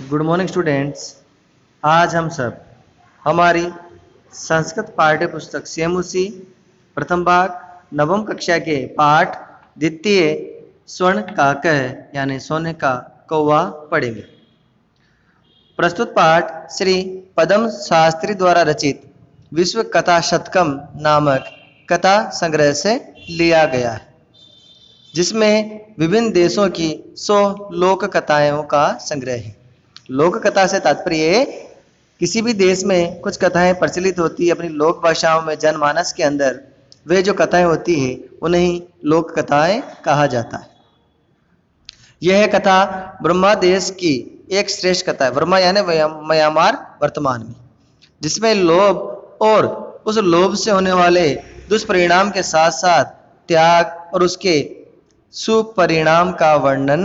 Good morning students. आज हम सब हमारी संस्कृत पाठ्य पुस्तक सेमुसी प्रथम भाग नवम कक्षा के पाठ द्वितीय स्वर्ण काकह यानी सोने का कौवा पढ़ेंगे। प्रस्तुत पाठ श्री पदम शास्त्री द्वारा रचित विश्व कथा शतकम नामक कथा संग्रह से लिया गया है, जिसमें विभिन्न देशों की 100 लोक कथाओं का संग्रह है। लोक कथा से तात्पर्य किसी भी देश में कुछ कथाएं प्रचलित होती है अपनी लोक भाषाओं में, जनमानस के अंदर वे जो कथाएं होती है उन्हें लोक कथाएं कहा जाता है। यह कथा ब्रह्मा देश की एक श्रेष्ठ कथा है। ब्रह्मा यानी म्यांमार वर्तमान में, जिसमें लोभ और उस लोभ से होने वाले दुष्परिणाम के साथ साथ त्याग और उसके शुभ परिणाम का वर्णन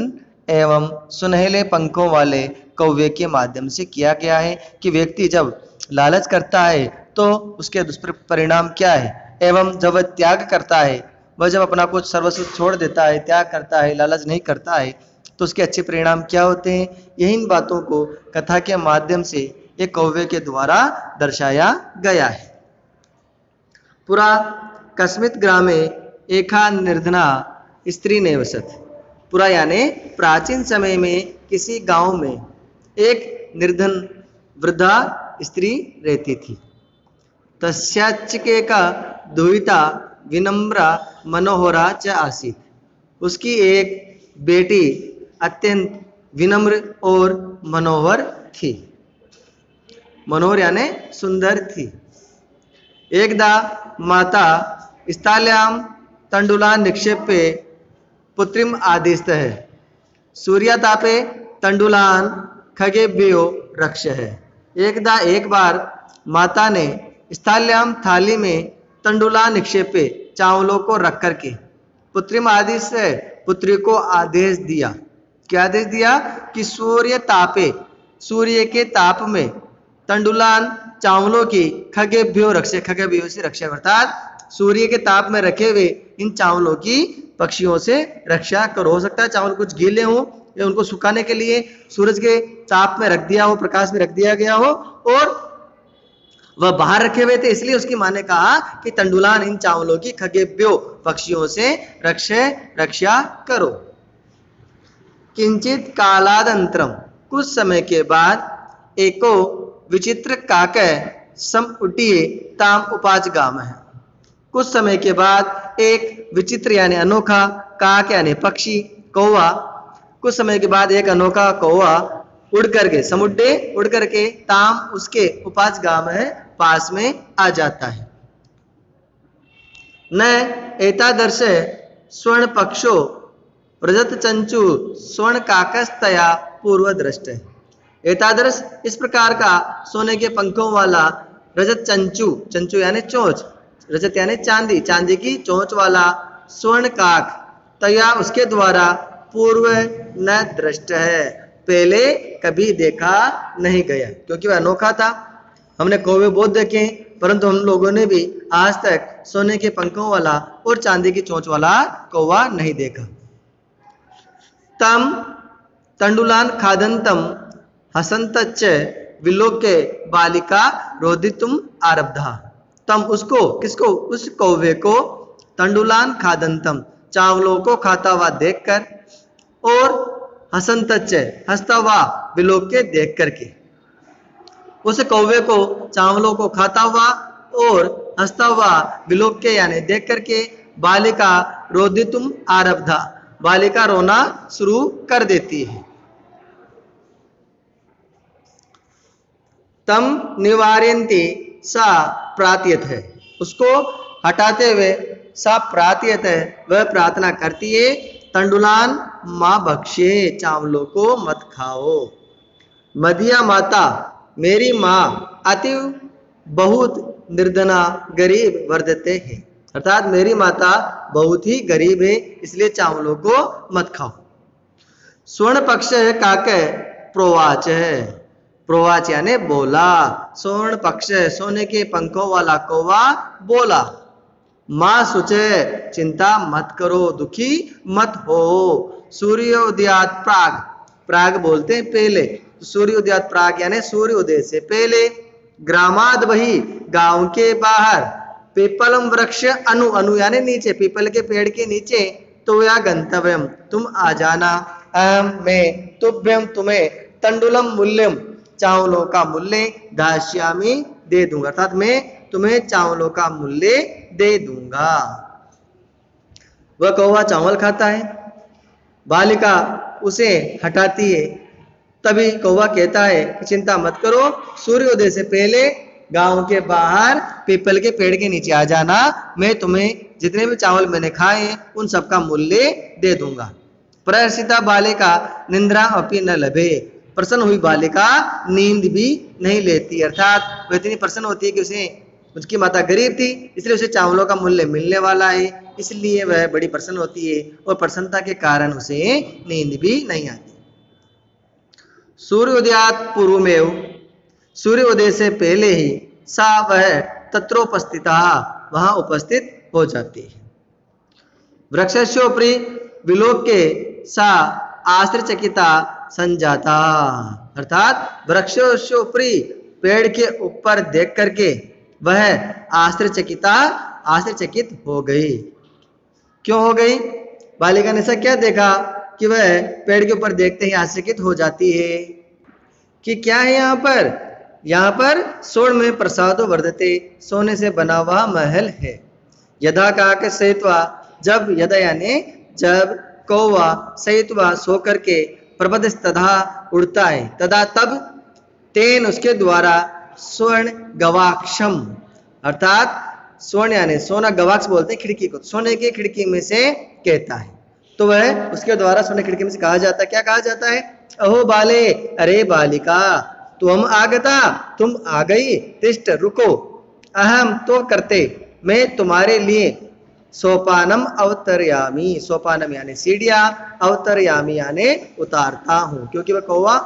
एवं सुनहले पंखों वाले कौवे के माध्यम से किया गया है कि व्यक्ति जब लालच करता है तो उसके दुष्परिणाम क्या है, एवं जब वह त्याग करता है, वह जब अपना कुछ सर्वस्व छोड़ देता है, त्याग करता है, लालच नहीं करता है, तो उसके अच्छे परिणाम क्या होते हैं। यही इन बातों को कथा के माध्यम से एक कौवे के द्वारा दर्शाया गया है। पुरा कस्मित ग्रामे एका निर्धना स्त्री निवसत। पुरा यानी प्राचीन समय में किसी गांव में एक निर्धन वृद्धा स्त्री रहती थी। तस्याचिकेका दुहिता विनम्रा मनोहरा च आसीत। उसकी एक बेटी अत्यंत विनम्र और मनोहर थी। मनोहर यानी सुंदर थी। एकदा माता स्थाल्याम तंडुलान निक्षेपे पुत्रिम आदिष्ट है। सूर्यातापे तंडुलान खगेभ्यो रक्ष है। एकदा एक बार माता ने स्थाल्याम थाली में तंडुला निक्षेपे चावलों को रख करके पुत्रिम आदेश से पुत्री को आदेश दिया। क्या आदेश दिया कि सूर्य तापे सूर्य के ताप में तंडुलान चावलों की खगेभ्यो रक्षे, खगेभ्यो से रक्षा अर्थात सूर्य के ताप में रखे हुए इन चावलों की पक्षियों से रक्षा करो। हो सकता है चावल कुछ गीले हो या उनको सुखाने के लिए सूरज के ताप में रख दिया हो, प्रकाश में रख दिया गया हो और वह बाहर रखे हुए थे, इसलिए उसकी मां ने कहा कि तंडुलान इन चावलों की खगेभ्यो पक्षियों से रक्षा करो। किंचित कालादंतरम कुछ समय के बाद एको विचित्र काकः सम उटिये ताम उपाच गाम है। कुछ समय के बाद एक विचित्र यानी अनोखा, काक यानी पक्षी, कौवा, कुछ समय के बाद एक अनोखा कौवा उड़ करके समुड्डे उड़ करके ताम उसके उपाच गाम है पास में आ जाता है। न एतादर्श स्वर्ण पक्षो रजत चंचु स्वर्ण काकस्तया पूर्व दृष्ट है। एतादर्श इस प्रकार का सोने के पंखों वाला रजत चंचु, चंचु यानी चोंच, रजत यानी चांदी, चांदी की चोंच वाला स्वर्ण काक तया उसके द्वारा पूर्व न दृष्ट है, पहले कभी देखा नहीं गया, क्योंकि वह अनोखा था। हमने कौवे बहुत देखे हैं, परंतु हम लोगों ने भी आज तक सोने के पंखों वाला और चांदी की चोंच वाला कौवा नहीं देखा। तम तंडुलान खादंतम हसंतच्च विलोके बालिका रोदितुम आरब्धा। तम उसको, किसको, उस कौवे को, तंडुलान खादंतम चावलों को खाता हुआ देखकर और हसंतच्च हंसता हुआ विलोके देख करके, उस कौवे को चावलों को खाता हुआ और हंसता हुआ विलोके यानी देख करके बालिका रोदितुम आरब्धा, बालिका रोना शुरू कर देती है। तम निवारयन्ति सा प्रार्थयत है, उसको हटाते हुए सा प्रार्थयत है, वह प्रार्थना करती है, तंडुलान माँ बख्शे, चावलों को मत खाओ। मधिया माता, मेरी माँ अति बहुत निर्धना गरीब वर्धते है, अर्थात मेरी माता बहुत ही गरीब है, इसलिए चावलों को मत खाओ। स्वर्ण पक्ष है काके प्रोवाच है, प्रोवाच यानी बोला। स्वर्ण पक्ष सोने के पंखों वाला कौवा बोला, माँ सुचे चिंता मत करो, दुखी मत हो। सूर्योदयात प्राग, प्राग बोलते हैं पहले, सूर्योदय प्राग यानी सूर्योदय से पहले, ग्रामाद वही गांव के बाहर, पीपलम वृक्ष अनु अनु यानी नीचे, पीपल के पेड़ के नीचे, तो या गंतव्यम तुम आ जाना, अहम मैं तुभ्यम तुम्हें, तंडुलम मूल्यम चावलों का मूल्य, दास्यामी दे दूंगा, अर्थात मैं तुम्हें चावलों का मूल्य दे दूंगा। वह कौवा चावल खाता है, बालिका उसे हटाती है, तभी कौवा कहता है कि चिंता मत करो, सूर्योदय से पहले गांव के बाहर पीपल के पेड़ के नीचे आ जाना, मैं तुम्हें जितने भी चावल मैंने खाए उन सबका मूल्य दे दूंगा। प्रहर्षिता बालिका निंद्रा अपि न लभे, प्रसन्न हुई बालिका नींद भी नहीं लेती, अर्थात वह इतनी प्रसन्न होती है कि उसे, उसकी माता गरीब थी इसलिए उसे चावलों का मूल्य मिलने वाला है, इसलिए वह बड़ी प्रसन्न होती है और प्रसन्नता के कारण उसे नींद भी नहीं आती। सूर्योदयात पूर्वमेव, सूर्योदय से पहले ही, सा वह तत्रोपस्थिता वहां उपस्थित हो जाती है। वृक्षस्योपरि विलोक्य सा आश्चर्यचकिता संजाता, अर्थात वृक्षस्योपरि पेड़ के ऊपर देख करके वह आश्चर्यचकित हो गई। क्यों हो गई? बालिका ने ऐसा क्या देखा कि वह पेड़ के ऊपर देखते ही आश्चर्यचकित हो जाती है कि क्या है यहाँ पर? यहाँ पर स्वर्ण में प्रसादो वर्धते, सोने से बना हुआ महल है। यदा कहा के सहितवा, जब, यदा यानी जब, कौवा सहितवा सो करके, प्रबद तथा उड़ता है, तदा तब, तेन उसके द्वारा, स्वर्ण गवाक्षम, अर्थात स्वर्ण यानी सोना, गवाक्ष बोलते हैं खिड़की को, सोने की खिड़की में से कहता है, तो वह उसके द्वारा सोने की खिड़की में से कहा जाता है, क्या कहा जाता है? अहो बाले, अरे बालिका, तुम आगता, तुम आ गई, तिष्ठ रुको, अहम तो करते, मैं तुम्हारे लिए सोपानम अवतरयामी, सोपानम यानी सीढ़ियां, अवतरयामी यानी उतारता हूं, क्योंकि वह कौवा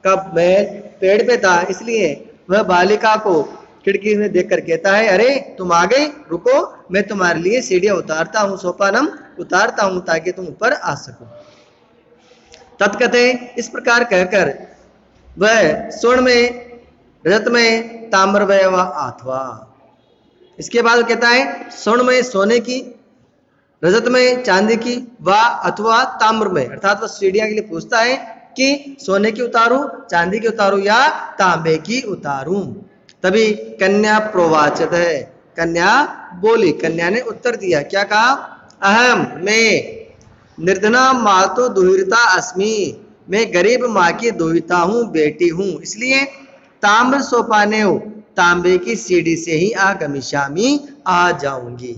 का महल पेड़ पे था इसलिए वह बालिका को खिड़की में देखकर कहता है, अरे तुम आ गई, रुको, मैं तुम्हारे लिए सीढ़ियां उतारता हूं, सोपानम उतारता हूं ताकि तुम ऊपर आ सको। तत्कथे, इस प्रकार कहकर वह स्वर्ण में, रजत में, ताम्रमय व अथवा, इसके बाद वो कहता है स्वर्ण में सोने की, रजत में चांदी की, व अथवा ताम्र में, अर्थात वह सीढ़ियां के लिए पूछता है कि सोने की उतारूं, चांदी की उतारूं या तांबे की उतारूं। तभी कन्या प्रोवाचत है, कन्या बोली, कन्या ने उत्तर दिया, क्या कहा? अहम मैं निर्धना मातो दुहिता अस्मि, मैं गरीब माँ की दुहिता हूँ, बेटी हूँ, इसलिए ताम्र सोपाने, तांबे की सीढ़ी से ही आगमिष्यामि, आ जाऊंगी।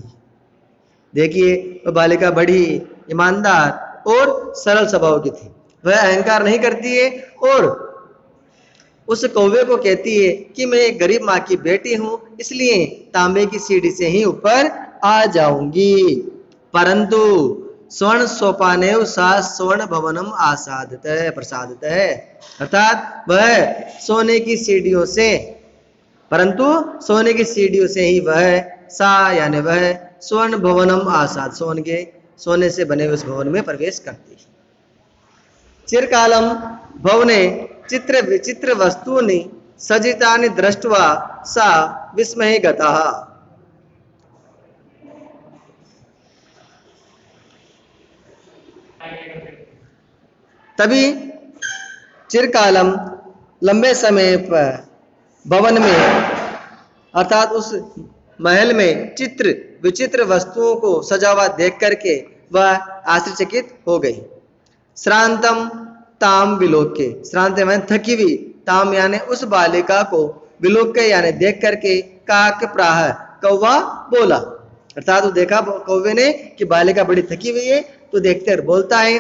देखिए वह बालिका बड़ी ईमानदार और सरल स्वभाव की थी, वह अहंकार नहीं करती है और उस कौवे को कहती है कि मैं एक गरीब माँ की बेटी हूं, इसलिए तांबे की सीढ़ी से ही ऊपर आ जाऊंगी। परंतु स्वर्ण सोपाने सा स्वर्ण भवनम आसादत है, प्रसादत है, अर्थात वह सोने की सीढ़ियों से, परंतु सोने की सीढ़ियों से ही वह, सा यानी वह, स्वर्ण भवनम आसाद, सोने से बने हुए उस भवन में प्रवेश करती है। चिरकालम भवने चित्र विचित्र वस्तूनि सजितानि दृष्ट्वा सा विस्मये गतः, तभी चिरकालम लंबे समय पर भवन में, अर्थात उस महल में चित्र विचित्र वस्तुओं को सजा हुआ देख करके वह आश्चर्यचकित हो गई। श्रांतम ताम विलोक्य, श्रांत यानी थकी हुई, ताम यानी उस बालिका को, विलोक्य यानी देख करके, काक प्राह कौवा बोला, अर्थात वो देखा कौवे ने कि बालिका बड़ी थकी हुई है, तो देखते बोलता है,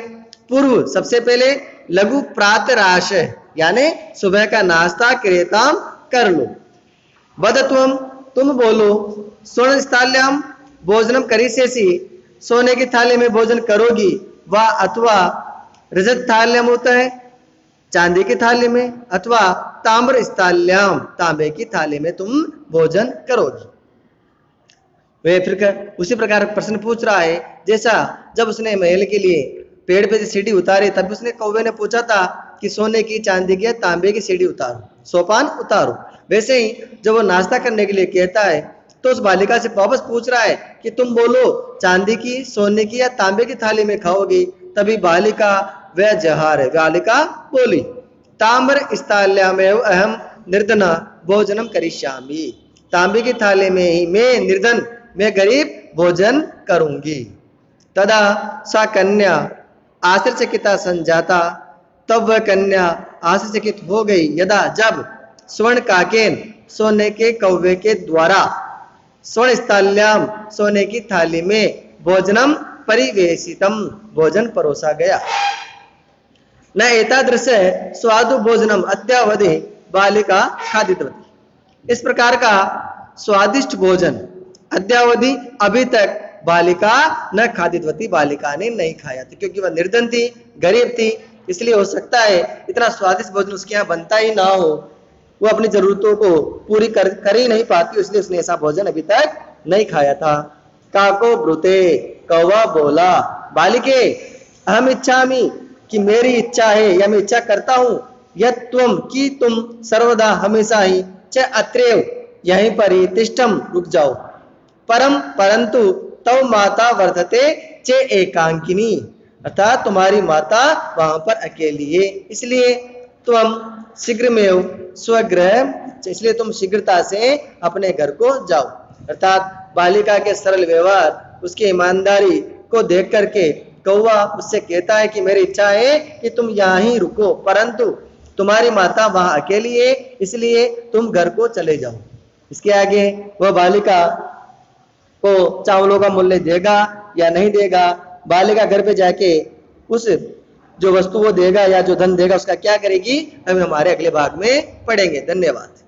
पूर्व सबसे पहले लघु प्रातराश यानी सुबह का नाश्ता क्रियताम कर लो, बदत्वम तुम बोलो, स्वर्ण स्थाल्याम भोजनम करिष्यसि, सोने की थाली में भोजन करोगी, व अथवा रजत थाल्याम होता है चांदी की थाली में, अथवा ताम्र स्थाल्याम तांबे की थाली में तुम भोजन करोगी। वे फिर उसी प्रकार प्रश्न पूछ रहा है जैसा जब उसने महल के लिए पेड़ पे से सीढ़ी उतारी, तब उसने कौवे ने पूछा था कि सोने की, चांदी की या तांबे की सीढ़ी उतारो, सोपान उतारो। वैसे ही जब वो नाश्ता करने के लिए कहता है तो उस बालिका से वापस पूछ रहा है कि तुम बोलो चांदी की, सोने की या तांबे की थाली में खाओगी? तभी बालिका वह जहार है, बालिका बोली ताम्र स्थाल्यामेव अहम निर्धना भोजनम करिष्यामि, तांबे की थाली में ही मैं निर्धन, मैं गरीब भोजन करूंगी। तदा सा कन्या आश्चर्यचकिता संजाता, तब वह कन्या आश्चर्यचकित हो गई यदा जब स्वर्ण काकेन, सोने के कौवे के द्वारा, स्वर्ण स्थाल्याम, सोने की थाली में, भोजनम परिवेशितम, भोजन परोसा गया। न एतादृश स्वादु भोजनम अद्यावधि बालिका खादितवती, इस प्रकार का स्वादिष्ट भोजन अद्यावधि अभी तक बालिका न खादितवती, बालिका ने नहीं खाया था, क्योंकि वह निर्धन थी, गरीब थी, इसलिए हो सकता है इतना स्वादिष्ट भोजन उसके यहाँ बनता ही ना हो, वो अपनी जरूरतों को पूरी कर ही नहीं पाती, इसलिए उसने ऐसा भोजन अभी तक नहीं खाया था। काको ब्रुते, कौवा बोला बालिके अहम इच्छामि, कि मेरी इच्छा है या मैं इच्छा करता हूं, यत् त्वम, कि तुम सर्वदा हमेशा ही, च अत्रैव, यहीं पर ही, तिष्ठम, रुक जाओ, परम, परंतु तव माता वर्धते चे एकांकिनी, अर्थात तुम्हारी माता वहां पर अकेली है, इसलिए तुम शीघ्र में स्वगृह, इसलिए तुम शीघ्रता से अपने घर को जाओ। अर्थात बालिका के सरल व्यवहार, उसकी ईमानदारी को देख करके कौवा उससे कहता है कि मेरी इच्छा है कि तुम यहाँ ही रुको, परंतु तुम्हारी माता वहां अकेली है, इसलिए तुम घर को चले जाओ। इसके आगे वह बालिका को चावलों का मूल्य देगा या नहीं देगा, बालिका घर पे जाके उस जो वस्तु वो देगा या जो धन देगा उसका क्या करेगी, हम हमारे अगले भाग में पढ़ेंगे। धन्यवाद।